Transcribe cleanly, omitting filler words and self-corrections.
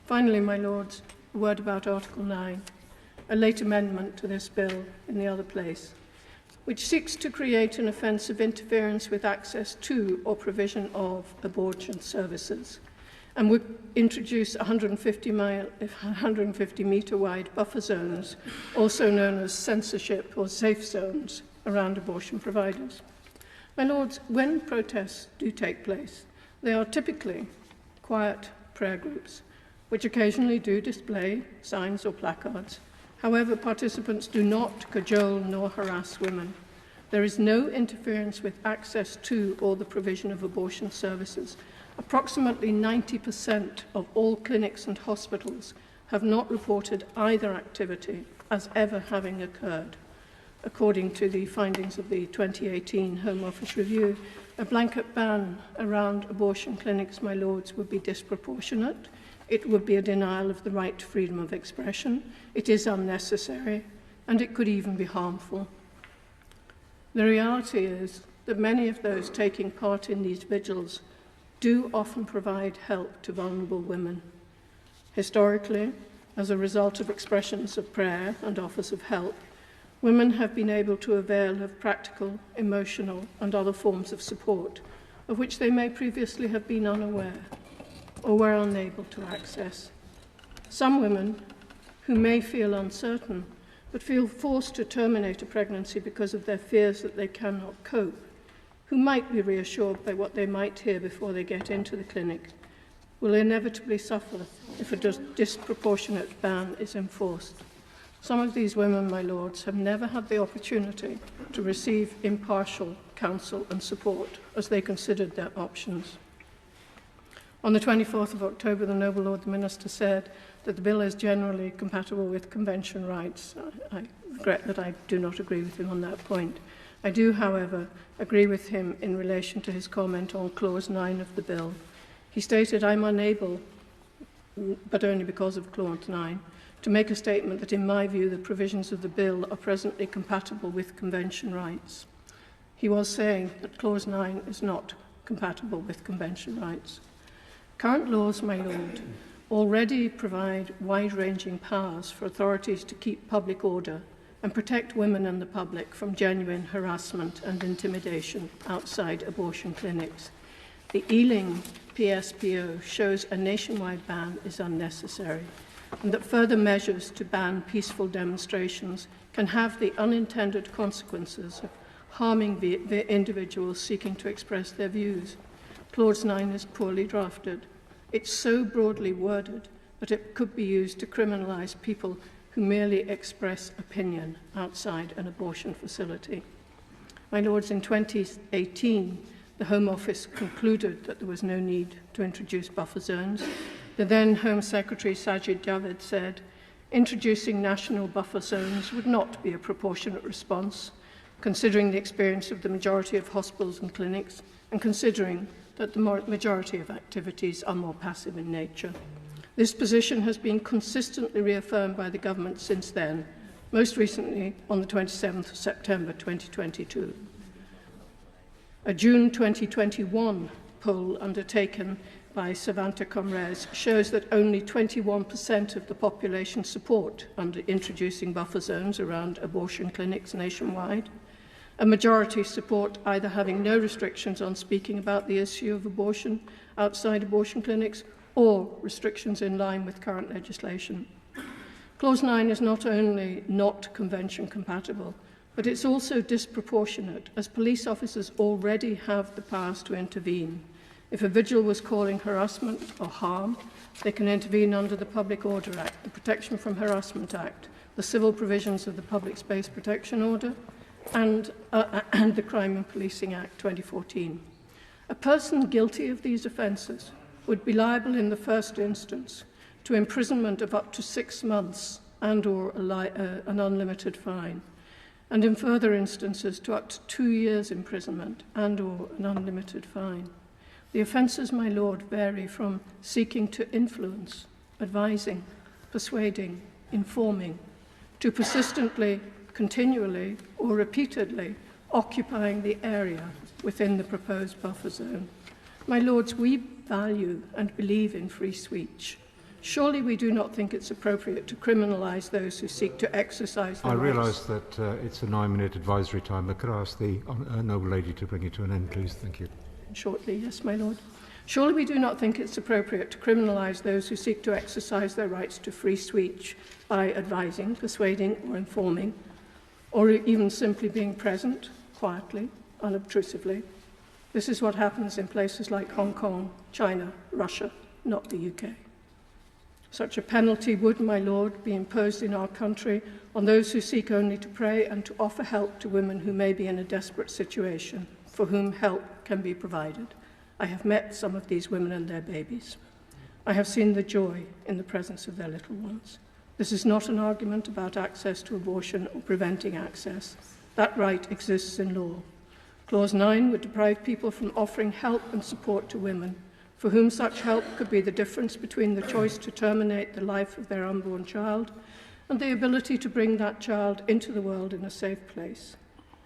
Finally, my Lords, a word about Article 9, a late amendment to this bill in the other place, which seeks to create an offence of interference with access to or provision of abortion services, and would introduce 150-metre wide buffer zones, also known as censorship or safe zones, around abortion providers. My Lords, when protests do take place, they are typically quiet prayer groups, which occasionally do display signs or placards. However, participants do not cajole nor harass women. There is no interference with access to or the provision of abortion services. Approximately 90% of all clinics and hospitals have not reported either activity as ever having occurred. According to the findings of the 2018 Home Office review, a blanket ban around abortion clinics, my Lords, would be disproportionate. It would be a denial of the right to freedom of expression. It is unnecessary, and it could even be harmful. The reality is that many of those taking part in these vigils do often provide help to vulnerable women. Historically, as a result of expressions of prayer and offers of help, women have been able to avail of practical, emotional, and other forms of support, of which they may previously have been unaware or were unable to access. Some women who may feel uncertain but feel forced to terminate a pregnancy because of their fears that they cannot cope, who might be reassured by what they might hear before they get into the clinic, will inevitably suffer if a disproportionate ban is enforced. Some of these women, my Lords, have never had the opportunity to receive impartial counsel and support as they considered their options. On the 24th of October, the Noble Lord the Minister said that the bill is generally compatible with convention rights. I regret that I do not agree with him on that point. I do, however, agree with him in relation to his comment on Clause 9 of the bill. He stated, "I'm unable, but only because of Clause 9, to make a statement that in my view the provisions of the bill are presently compatible with convention rights." He was saying that Clause 9 is not compatible with convention rights. Current laws, my Lord, already provide wide-ranging powers for authorities to keep public order and protect women and the public from genuine harassment and intimidation outside abortion clinics. The Ealing PSPO shows a nationwide ban is unnecessary, and that further measures to ban peaceful demonstrations can have the unintended consequences of harming the individuals seeking to express their views. Clause 9 is poorly drafted. It's so broadly worded that it could be used to criminalise people who merely express opinion outside an abortion facility. My Lords, in 2018, the Home Office concluded that there was no need to introduce buffer zones. The then Home Secretary Sajid Javid said, "Introducing national buffer zones would not be a proportionate response, considering the experience of the majority of hospitals and clinics, and considering that the majority of activities are more passive in nature." This position has been consistently reaffirmed by the government since then, most recently on the 27th of September 2022. A June 2021 poll undertaken by Savanta Comres shows that only 21% of the population support under introducing buffer zones around abortion clinics nationwide. A majority support either having no restrictions on speaking about the issue of abortion outside abortion clinics or restrictions in line with current legislation. Clause 9 is not only not convention compatible, but it's also disproportionate, as police officers already have the powers to intervene. If a vigil was calling harassment or harm, they can intervene under the Public Order Act, the Protection from Harassment Act, the civil provisions of the Public Space Protection Order, and the Crime and Policing Act 2014. A person guilty of these offences would be liable in the first instance to imprisonment of up to 6 months and/or an unlimited fine, and in further instances to up to 2 years imprisonment and/or an unlimited fine. The offences, my Lord, vary from seeking to influence, advising, persuading, informing, to persistently, continually, or repeatedly occupying the area within the proposed buffer zone. My Lords, we value and believe in free speech. Surely we do not think it's appropriate to criminalise those who seek to exercise their rights. I realise that it's a 9-minute advisory time, but could I ask the noble lady to bring it to an end, please? Thank you. Shortly, yes, my lord. Surely we do not think it's appropriate to criminalise those who seek to exercise their rights to free speech by advising, persuading or informing, or even simply being present, quietly, unobtrusively. This is what happens in places like Hong Kong, China, Russia, not the UK. Such a penalty would, my lord, be imposed in our country on those who seek only to pray and to offer help to women who may be in a desperate situation, for whom help can be provided. I have met some of these women and their babies. I have seen the joy in the presence of their little ones. This is not an argument about access to abortion or preventing access. That right exists in law. Clause 9 would deprive people from offering help and support to women, for whom such help could be the difference between the choice to terminate the life of their unborn child and the ability to bring that child into the world in a safe place.